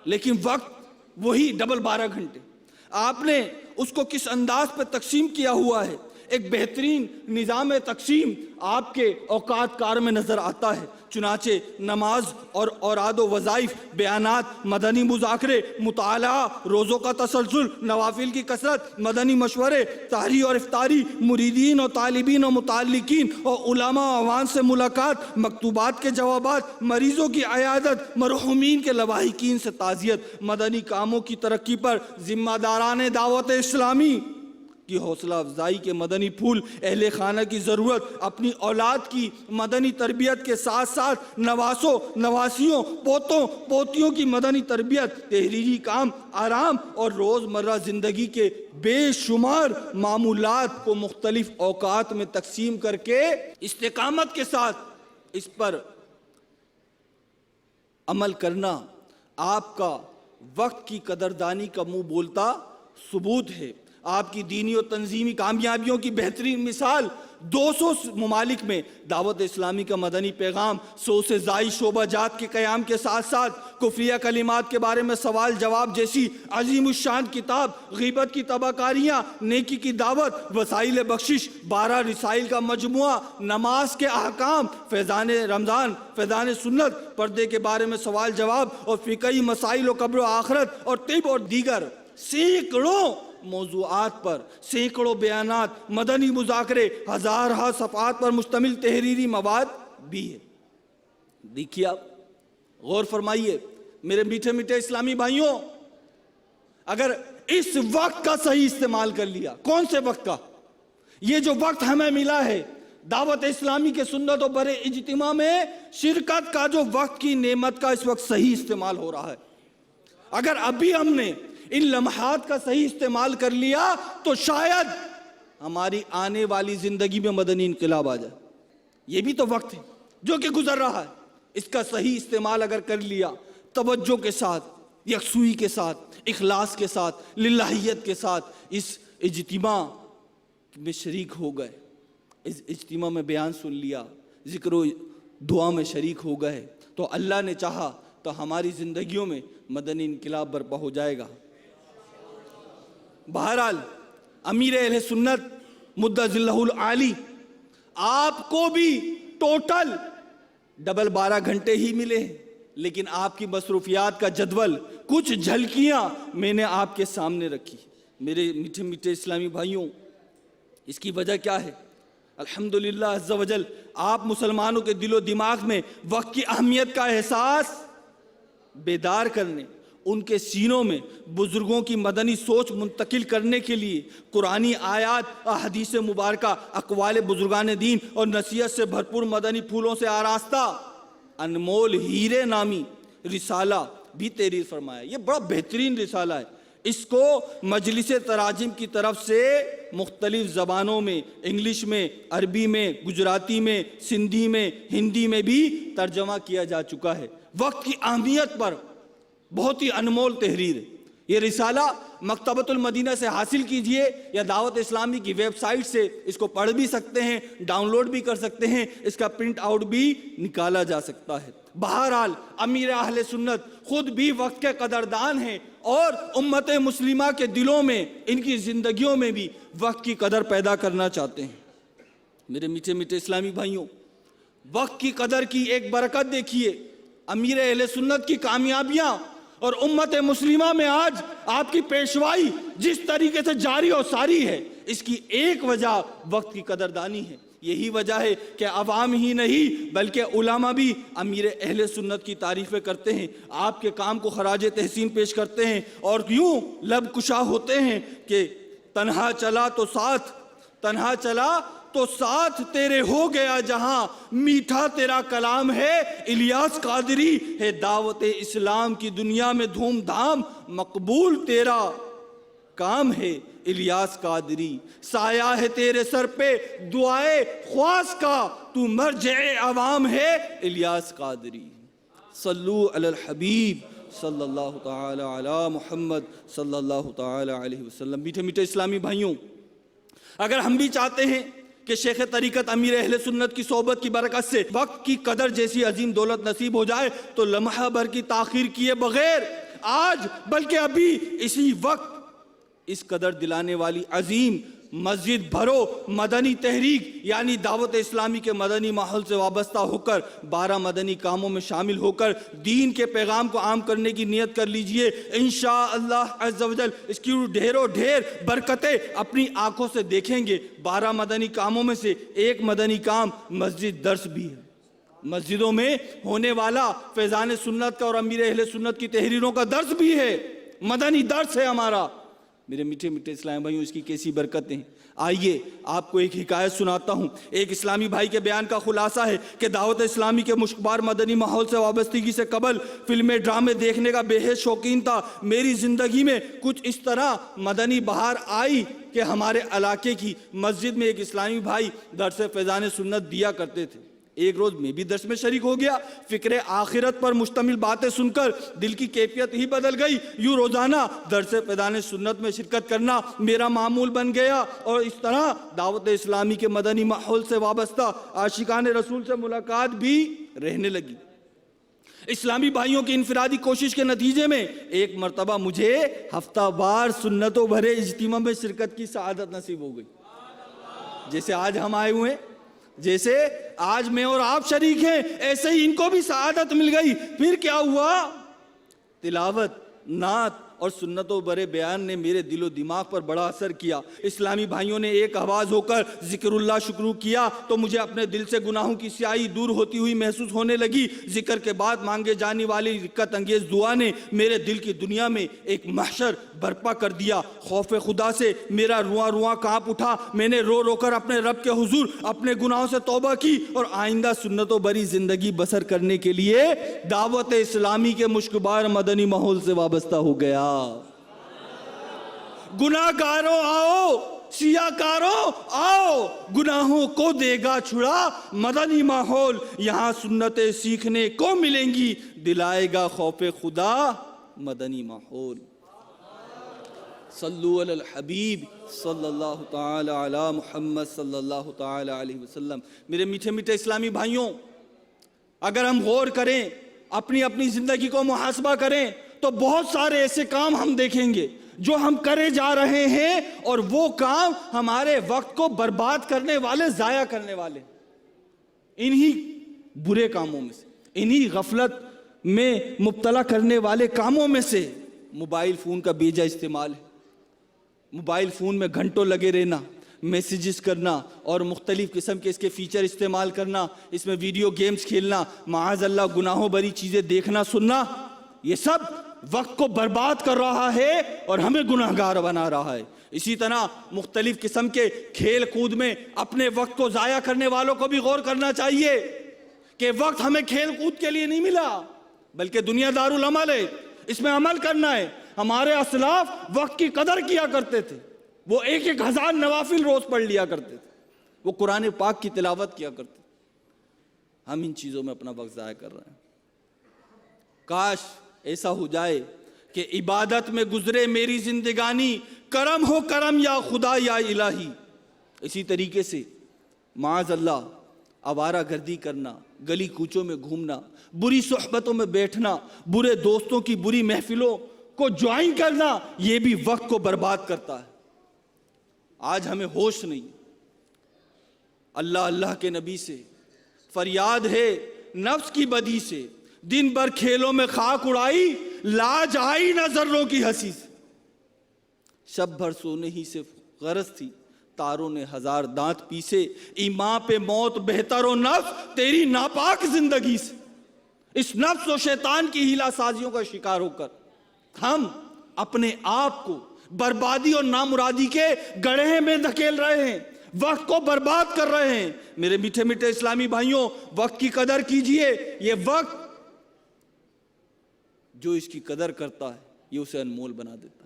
لیکن وقت وہی 12 گھنٹے۔ آپ نے اس کو کس انداز پہ تقسیم کیا ہوا ہے، ایک بہترین نظام تقسیم آپ کے اوقات کار میں نظر آتا ہے۔ چنانچہ نماز اور اوراد و وظائف، بیانات، مدنی مذاکرے، مطالعہ، روزوں کا تسلسل، نوافل کی کثرت، مدنی مشورے، تحریر اور افطاری، مریدین اور طالبین اور متعلقین اور علماء و عوام سے ملاقات، مکتوبات کے جوابات، مریضوں کی عیادت، مرحومین کے لواحقین سے تعزیت، مدنی کاموں کی ترقی پر ذمہ داران دعوت اسلامی کی حوصلہ افزائی کے مدنی پھول، اہل خانہ کی ضرورت، اپنی اولاد کی مدنی تربیت کے ساتھ ساتھ نواسوں، نواسیوں، پوتوں، پوتیوں کی مدنی تربیت، تحریری کام، آرام اور روزمرہ زندگی کے بے شمار معمولات کو مختلف اوقات میں تقسیم کر کے استقامت کے ساتھ اس پر عمل کرنا آپ کا وقت کی قدردانی کا منہ بولتا ثبوت ہے۔ آپ کی دینی و تنظیمی کامیابیوں کی بہترین مثال 200 ممالک میں دعوت اسلامی کا مدنی پیغام 100 سے زائد شعبہ جات کے قیام کے ساتھ ساتھ کفریہ کلمات کے بارے میں سوال جواب جیسی عظیم الشان کتاب، غیبت کی تباہ کاریاں، نیکی کی دعوت، وسائل بخشش، 12 رسائل کا مجموعہ، نماز کے احکام، فیضان رمضان، فیضان سنت، پردے کے بارے میں سوال جواب اور فقہی مسائل و قبر و آخرت اور طب اور دیگر سینکڑوں موضوعات پر سینکڑوں بیانات، مدنی مذاکرے، ہزارہ صفحات پر مشتمل تحریری مواد بھی ہے۔ دیکھیے آپ غور فرمائیے، میرے میٹھے میٹھے اسلامی بھائیوں، اگر اس وقت کا صحیح استعمال کر لیا، کون سے وقت کا؟ یہ جو وقت ہمیں ملا ہے دعوت اسلامی کے سنت و برے اجتماع میں شرکت کا، جو وقت کی نعمت کا اس وقت صحیح استعمال ہو رہا ہے، اگر ابھی ہم نے ان لمحات کا صحیح استعمال کر لیا تو شاید ہماری آنے والی زندگی میں مدنی انقلاب آ جائے۔ یہ بھی تو وقت ہے جو کہ گزر رہا ہے، اس کا صحیح استعمال اگر کر لیا، توجہ کے ساتھ، یکسوئی کے ساتھ، اخلاص کے ساتھ، للہیت کے ساتھ اس اجتماع میں شریک ہو گئے، اس اجتماع میں بیان سن لیا، ذکر و دعا میں شریک ہو گئے، تو اللہ نے چاہا تو ہماری زندگیوں میں مدنی انقلاب برپا ہو جائے گا۔ بہرحال امیر اہل سنت مدّ ظلہ العالی آپ کو بھی ٹوٹل ڈبل 12 گھنٹے ہی ملے ہیں، لیکن آپ کی مصروفیات کا جدول کچھ جھلکیاں میں نے آپ کے سامنے رکھی۔ میرے میٹھے میٹھے اسلامی بھائیوں، اس کی وجہ کیا ہے؟ الحمدللہ عز و جل آپ مسلمانوں کے دل و دماغ میں وقت کی اہمیت کا احساس بیدار کرنے، ان کے سینوں میں بزرگوں کی مدنی سوچ منتقل کرنے کے لیے قرآنی آیات، احادیث مبارکہ، اقوال بزرگان دین اور نصیحت سے بھرپور مدنی پھولوں سے آراستہ انمول ہیرے نامی رسالہ بھی تحریر فرمایا۔ یہ بڑا بہترین رسالہ ہے، اس کو مجلس تراجم کی طرف سے مختلف زبانوں میں، انگلش میں، عربی میں، گجراتی میں، سندھی میں، ہندی میں بھی ترجمہ کیا جا چکا ہے۔ وقت کی اہمیت پر بہت ہی انمول تحریر ہے۔ یہ رسالہ مکتبۃ المدینہ سے حاصل کیجئے یا دعوت اسلامی کی ویب سائٹ سے اس کو پڑھ بھی سکتے ہیں، ڈاؤن لوڈ بھی کر سکتے ہیں، اس کا پرنٹ آؤٹ بھی نکالا جا سکتا ہے۔ بہرحال امیر اہل سنت خود بھی وقت کے قدردان ہیں اور امت مسلمہ کے دلوں میں، ان کی زندگیوں میں بھی وقت کی قدر پیدا کرنا چاہتے ہیں۔ میرے میٹھے میٹھے اسلامی بھائیوں، وقت کی قدر کی ایک برکت دیکھیے، امیر اہل سنت کی کامیابیاں اور امت مسلمہ میں آج آپ کی پیشوائی جس طریقے سے جاری اور ساری ہے، اس کی ایک وجہ وقت کی قدردانی ہے۔ یہی وجہ ہے کہ عوام ہی نہیں بلکہ علماء بھی امیر اہل سنت کی تعریفیں کرتے ہیں، آپ کے کام کو خراج تحسین پیش کرتے ہیں اور یوں لب کشا ہوتے ہیں کہ تنہا چلا تو ساتھ تیرے ہو گیا جہاں، میٹھا تیرا کلام ہے الیاس قادری، ہے دعوت اسلام کی دنیا میں دھوم دھام، مقبول تیرا کام ہے الیاس قادری، سایہ ہے تیرے سر پہ دعائے خواص کا، تو مرجع عوام ہے الیاس قادری۔ صلو علی الحبیب صلی اللہ تعالی علی محمد صلی اللہ تعالی علیہ وسلم۔ میٹھے میٹھے اسلامی بھائیوں، اگر ہم بھی چاہتے ہیں کہ شیخ طریقت امیر اہل سنت کی صحبت کی برکت سے وقت کی قدر جیسی عظیم دولت نصیب ہو جائے تو لمحہ بھر کی تاخیر کیے بغیر آج بلکہ ابھی اسی وقت اس قدر دلانے والی عظیم مسجد بھرو مدنی تحریک یعنی دعوت اسلامی کے مدنی ماحول سے وابستہ ہو کر 12 مدنی کاموں میں شامل ہو کر دین کے پیغام کو عام کرنے کی نیت کر لیجئے۔ انشاءاللہ عز و جل اس کی ڈھیروں ڈھیر برکتیں اپنی آنکھوں سے دیکھیں گے۔ 12 مدنی کاموں میں سے ایک مدنی کام مسجد درس بھی ہے۔ مسجدوں میں ہونے والا فیضان سنت کا اور امیر اہل سنت کی تحریروں کا درس بھی ہے، مدنی درس ہے ہمارا۔ میرے میٹھے میٹھے اسلامی بھائیوں، اس کی کیسی برکتیں ہیں۔ آئیے آپ کو ایک حکایت سناتا ہوں۔ ایک اسلامی بھائی کے بیان کا خلاصہ ہے کہ دعوت اسلامی کے مشکبار مدنی ماحول سے وابستگی سے قبل فلمیں ڈرامے دیکھنے کا بے حد شوقین تھا۔ میری زندگی میں کچھ اس طرح مدنی بہار آئی کہ ہمارے علاقے کی مسجد میں ایک اسلامی بھائی درس فیضان سنت دیا کرتے تھے۔ ایک روز میں بھی درس میں شریک ہو گیا۔ فکر آخرت پر مشتمل باتیں سن کر دل کی کیفیت ہی بدل گئی۔ یوں روزانہ درس فیضان سنت میں شرکت کرنا میرا معمول بن گیا اور اس طرح دعوت اسلامی کے مدنی ماحول سے وابستہ عاشقان رسول سے ملاقات بھی رہنے لگی۔ اسلامی بھائیوں کی انفرادی کوشش کے نتیجے میں ایک مرتبہ مجھے ہفتہ وار سنتوں بھرے اجتماع میں شرکت کی سعادت نصیب ہو گئی۔ جیسے آج ہم آئے ہوئے ہیں، جیسے آج میں اور آپ شریک ہیں، ایسے ہی ان کو بھی سعادت مل گئی۔ پھر کیا ہوا؟ تلاوت، نعت اور سنتوں برے بیان نے میرے دل و دماغ پر بڑا اثر کیا۔ اسلامی بھائیوں نے ایک آواز ہو کر ذکر اللہ شکر کیا تو مجھے اپنے دل سے گناہوں کی سیاہی دور ہوتی ہوئی محسوس ہونے لگی۔ ذکر کے بعد مانگے جانے والی رکت انگیز دعا نے میرے دل کی دنیا میں ایک محشر برپا کر دیا۔ خوف خدا سے میرا رواں رواں کانپ اٹھا۔ میں نے رو رو کر اپنے رب کے حضور اپنے گناہوں سے توبہ کی اور آئندہ سنتوں بری زندگی بسر کرنے کے لیے دعوت اسلامی کے مشکبار مدنی ماحول سے وابستہ ہو گیا۔ گناہ گاروں آؤ، سیاہ کاروں آؤ، گناہوں کو دے گا چھڑا مدنی ماحول، یہاں سنتیں سیکھنے کو ملیں گی، دلائے گا خوف خدا مدنی ماحول۔ صلو علی الحبیب صلی اللہ تعالی علی محمد صلی اللہ تعالی علیہ وسلم۔ میرے میٹھے میٹھے اسلامی بھائیوں، اگر ہم غور کریں، اپنی اپنی زندگی کو محاسبہ کریں تو بہت سارے ایسے کام ہم دیکھیں گے جو ہم کرے جا رہے ہیں اور وہ کام ہمارے وقت کو برباد کرنے والے، ضائع کرنے والے، انہی برے کاموں میں سے، انہی غفلت میں مبتلا کرنے والے کاموں میں سے موبائل فون کا بیجا استعمال ہے۔ موبائل فون میں گھنٹوں لگے رہنا، میسیجز کرنا اور مختلف قسم کے اس کے فیچر استعمال کرنا، اس میں ویڈیو گیمز کھیلنا، معاذ اللہ گناہوں بری چیزیں دیکھنا سننا، یہ سب وقت کو برباد کر رہا ہے اور ہمیں گناہگار بنا رہا ہے۔ اسی طرح مختلف قسم کے کھیل کود میں اپنے وقت کو ضائع کرنے والوں کو بھی غور کرنا چاہیے کہ وقت ہمیں کھیل کود کے لیے نہیں ملا بلکہ دنیا دار العمل ہے، اس میں عمل کرنا ہے۔ ہمارے اسلاف وقت کی قدر کیا کرتے تھے، وہ 1000 نوافل روز پڑھ لیا کرتے تھے، وہ قرآن پاک کی تلاوت کیا کرتے تھے۔ ہم ان چیزوں میں اپنا وقت ضائع کر رہے ہیں۔ کاش ایسا ہو جائے کہ عبادت میں گزرے میری زندگانی، کرم ہو کرم یا خدا یا الہی۔ اسی طریقے سے معاذ اللہ آوارہ گردی کرنا، گلی کوچوں میں گھومنا، بری صحبتوں میں بیٹھنا، برے دوستوں کی بری محفلوں کو جوائن کرنا، یہ بھی وقت کو برباد کرتا ہے۔ آج ہمیں ہوش نہیں۔ اللہ اللہ کے نبی سے فریاد ہے نفس کی بدی سے، دن بھر کھیلوں میں خاک اڑائی، لاج آئی نہ ذروں کی ہنسی سے، شب بھر سونے ہی سے غرض تھی، تاروں نے 1000 دانت پیسے، ایمان پہ موت بہتر و نفس تیری ناپاک زندگی سے۔ اس نفس و شیطان کی ہیلا سازیوں کا شکار ہو کر ہم اپنے آپ کو بربادی اور نامرادی کے گڑھے میں دھکیل رہے ہیں، وقت کو برباد کر رہے ہیں۔ میرے میٹھے میٹھے اسلامی بھائیوں، وقت کی قدر کیجئے۔ یہ وقت جو اس کی قدر کرتا ہے یہ اسے انمول بنا دیتا ہے،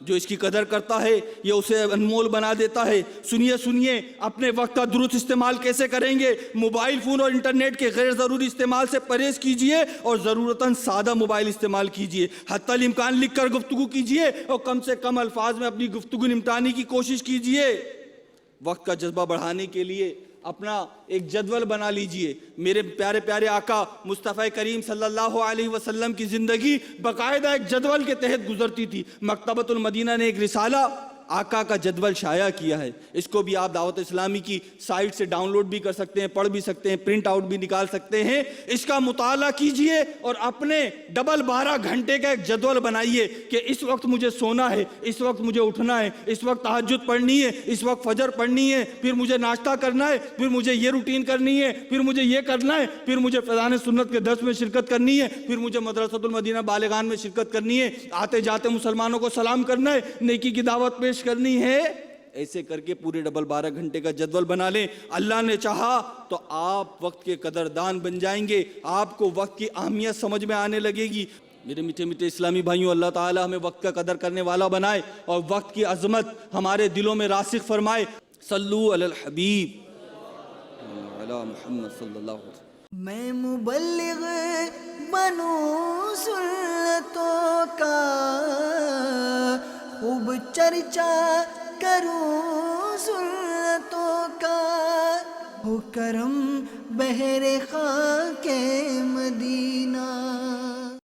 جو اس کی قدر کرتا ہے یہ اسے انمول بنا دیتا ہے۔ سنیے سنیے، اپنے وقت کا درست استعمال کیسے کریں گے؟ موبائل فون اور انٹرنیٹ کے غیر ضروری استعمال سے پرہیز کیجئے اور ضرورتاً سادہ موبائل استعمال کیجئے۔ حتی الامکان لکھ کر گفتگو کیجئے اور کم سے کم الفاظ میں اپنی گفتگو نمٹانے کی کوشش کیجئے۔ وقت کا جذبہ بڑھانے کے لیے اپنا ایک جدول بنا لیجئے۔ میرے پیارے پیارے آقا مصطفیٰ کریم صلی اللہ علیہ وسلم کی زندگی باقاعدہ ایک جدول کے تحت گزرتی تھی۔ مکتبۃ المدینہ نے ایک رسالہ آقا کا جدول شائع کیا ہے، اس کو بھی آپ دعوت اسلامی کی سائٹ سے ڈاؤن لوڈ بھی کر سکتے ہیں، پڑھ بھی سکتے ہیں، پرنٹ آؤٹ بھی نکال سکتے ہیں۔ اس کا مطالعہ کیجئے اور اپنے 12 گھنٹے کا ایک جدول بنائیے کہ اس وقت مجھے سونا ہے، اس وقت مجھے اٹھنا ہے، اس وقت تہجد پڑھنی ہے، اس وقت فجر پڑھنی ہے، پھر مجھے ناشتہ کرنا ہے، پھر مجھے یہ روٹین کرنی ہے، پھر مجھے یہ کرنا ہے، پھر مجھے فیضان سنت کے درس میں شرکت کرنی ہے، پھر مجھے مدرسۃ المدینہ بالغان میں شرکت کرنی ہے، آتے جاتے مسلمانوں کو سلام کرنا ہے، نیکی کی دعوت پیش کرنی ہے۔ ایسے کر کے پورے 12 گھنٹے کا جدول بنا لیں۔ اللہ نے چاہا تو آپ وقت کے قدردان بن جائیں گے، آپ کو وقت کی اہمیت سمجھ میں آنے لگے گی۔ میرے میٹھے میٹھے اسلامی بھائیوں، اللہ تعالی ہمیں وقت کا قدر کرنے والا بنائے اور وقت کی عظمت ہمارے دلوں میں راسخ فرمائے۔ صلو علی الحبیب علی محمد صلی اللہ علیہ وسلم۔ میں مبلغ بنوں سنتوں کا، خوب چرچا کروں سنتوں کا، ہو کرم بہر خاک